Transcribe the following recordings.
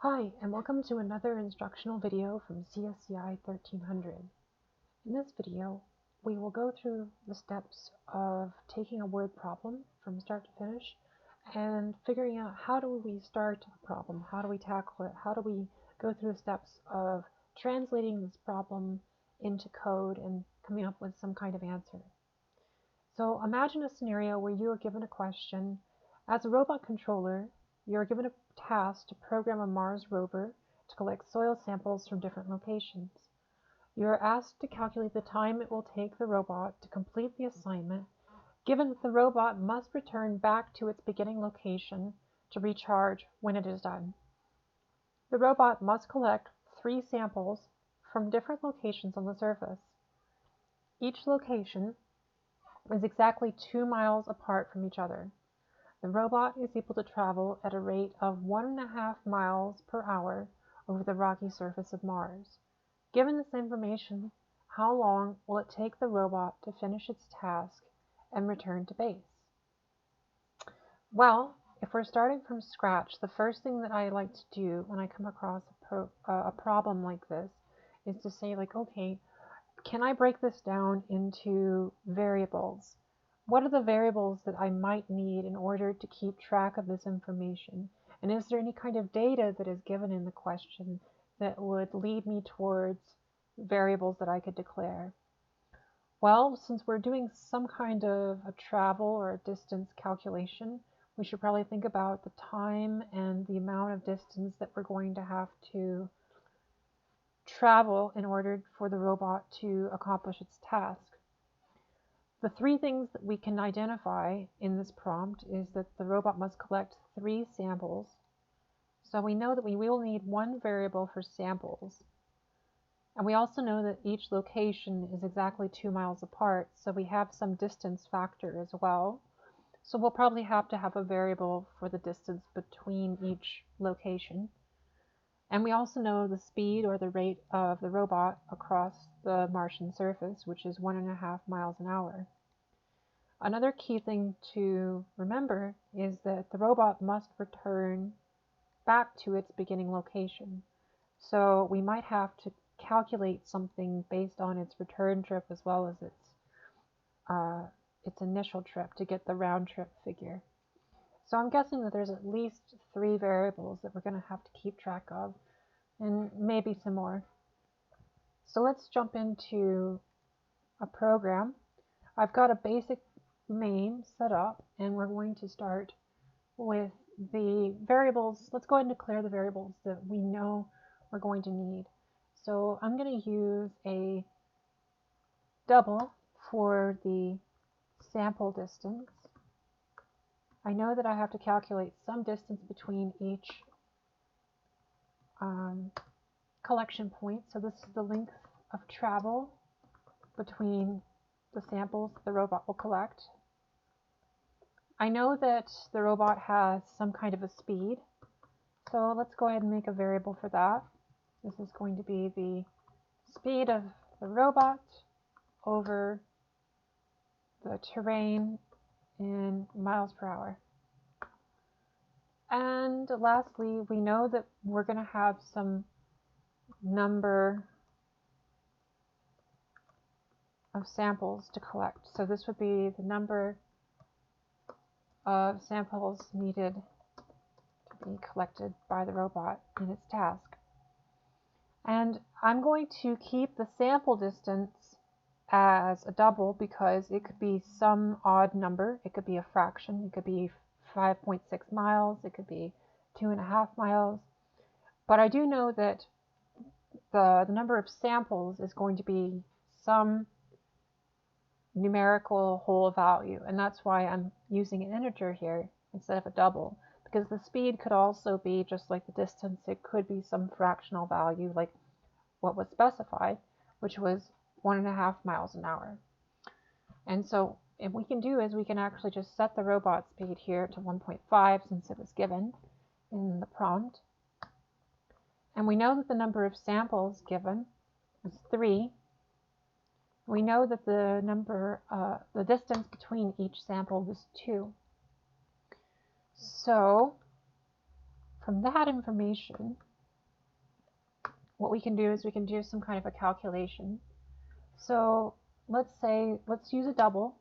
Hi, and welcome to another instructional video from CSCI 1300. In this video, we will go through the steps of taking a word problem from start to finish and figuring out how do we start a problem, how do we tackle it, how do we go through the steps of translating this problem into code and coming up with some kind of answer. So imagine a scenario where you are given a question. As a robot controller, you are given a task to program a Mars rover to collect soil samples from different locations. You are asked to calculate the time it will take the robot to complete the assignment, given that the robot must return back to its beginning location to recharge when it is done. The robot must collect 3 samples from different locations on the surface. Each location is exactly 2 miles apart from each other. The robot is able to travel at a rate of 1.5 miles per hour over the rocky surface of Mars. Given this information, how long will it take the robot to finish its task and return to base? Well, if we're starting from scratch, the first thing that I like to do when I come across a problem like this is to say, okay, can I break this down into variables? What are the variables that I might need in order to keep track of this information? And is there any kind of data that is given in the question that would lead me towards variables that I could declare? Well, since we're doing some kind of a travel or a distance calculation, we should probably think about the time and the amount of distance that we're going to have to travel in order for the robot to accomplish its task. The 3 things that we can identify in this prompt is that the robot must collect 3 samples. So we know that we will need 1 variable for samples. And we also know that each location is exactly 2 miles apart, so we have some distance factor as well. So we'll probably have to have a variable for the distance between each location. And we also know the speed or the rate of the robot across the Martian surface, which is 1.5 miles an hour. Another key thing to remember is that the robot must return back to its beginning location. So we might have to calculate something based on its return trip as well as its initial trip to get the round trip figure. So I'm guessing that there's at least 3 variables that we're going to have to keep track of, and maybe some more. So let's jump into a program. I've got a basic main set up, and we're going to start with the variables. Let's go ahead and declare the variables that we know we're going to need. So I'm going to use a double for the sample distance. I know that I have to calculate some distance between each collection point. So this is the length of travel between the samples the robot will collect. I know that the robot has some kind of a speed, so let's go ahead and make a variable for that. This is going to be the speed of the robot over the terrain in miles per hour. And lastly, we know that we're going to have some number of samples to collect. So this would be the number of samples needed to be collected by the robot in its task. And I'm going to keep the sample distance as a double because it could be some odd number. It could be a fraction. It could be 5.6 miles. It could be 2.5 miles. But I do know that the number of samples is going to be some numerical whole value, and that's why I'm using an integer here instead of a double, because the speed could also be just like the distance. It could be some fractional value like what was specified, which was 1.5 miles an hour. And so what we can do is we can actually just set the robot speed here to 1.5 since it was given in the prompt. And we know that the number of samples given is 3. We know that the distance between each sample was 2. So from that information, what we can do is we can do some kind of a calculation. So let's use a double,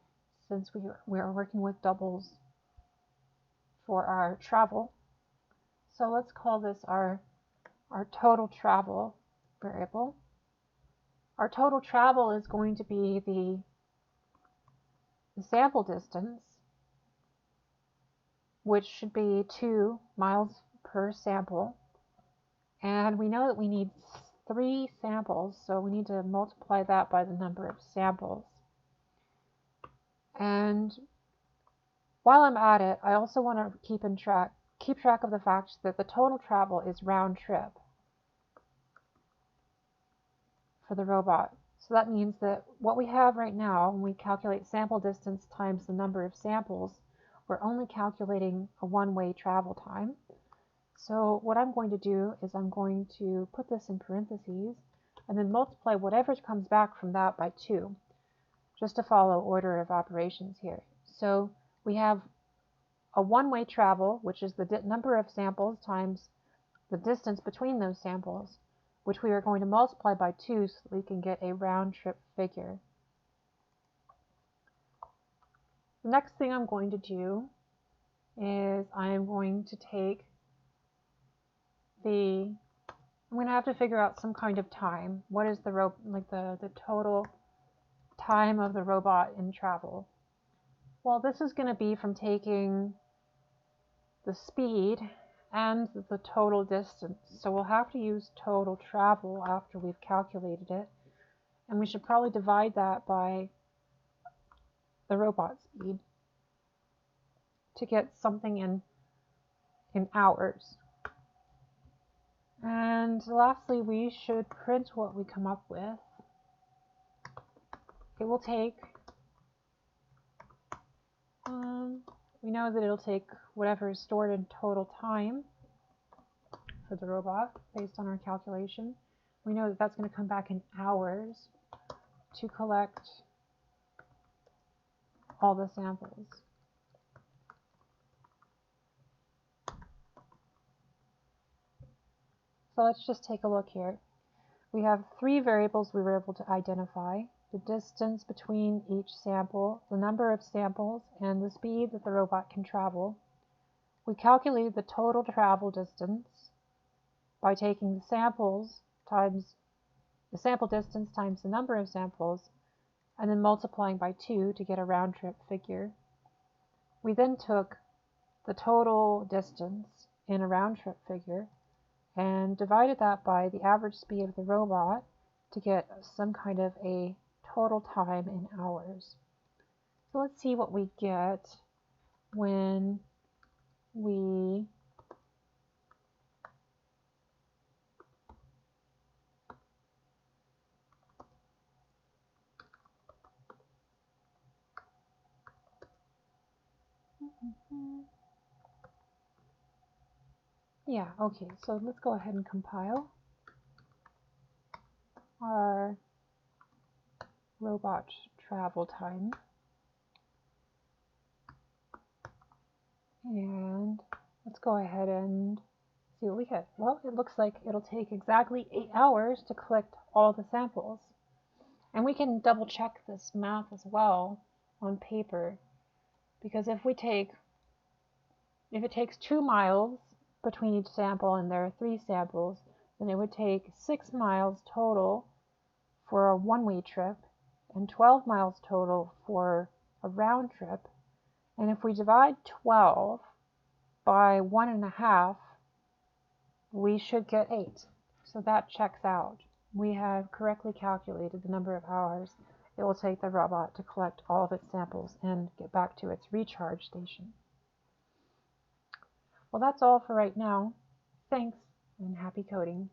since we are working with doubles for our travel. So let's call this our total travel variable. Our total travel is going to be the sample distance, which should be 2 miles per sample. And we know that we need 3 samples, so we need to multiply that by the number of samples. And while I'm at it, I also want to keep track of the fact that the total travel is round trip for the robot. So that means that what we have right now, when we calculate sample distance times the number of samples, we're only calculating a one-way travel time. So what I'm going to do is I'm going to put this in parentheses and then multiply whatever comes back from that by 2, just to follow order of operations here. So we have a one-way travel, which is the number of samples times the distance between those samples, which we are going to multiply by 2 so that we can get a round trip figure. The next thing I'm going to do is I'm going to have to figure out some kind of time. What is the total time of the robot in travel? Well, this is going to be from taking the speed and the total distance. So we'll have to use total travel after we've calculated it. And we should probably divide that by the robot speed to get something in hours. And lastly, we should print what we come up with. It will take, we know that it'll take whatever is stored in total time for the robot based on our calculation. We know that that's going to come back in hours to collect all the samples. So let's just take a look here. We have 3 variables we were able to identify: the distance between each sample, the number of samples, and the speed that the robot can travel. We calculated the total travel distance by taking the sample distance times the number of samples, and then multiplying by 2 to get a round trip figure. We then took the total distance in a round trip figure and divided that by the average speed of the robot to get some kind of a total time in hours. So let's see what we get when we okay, so let's go ahead and compile our robot travel time. And let's go ahead and see what we get. Well, it looks like it'll take exactly 8 hours to collect all the samples. And we can double check this math as well on paper, because if it takes 2 miles between each sample and there are 3 samples, then it would take 6 miles total for a one-way trip and 12 miles total for a round trip. And if we divide 12 by 1.5, we should get 8. So that checks out. We have correctly calculated the number of hours it will take the robot to collect all of its samples and get back to its recharge station. Well, that's all for right now. Thanks, and happy coding.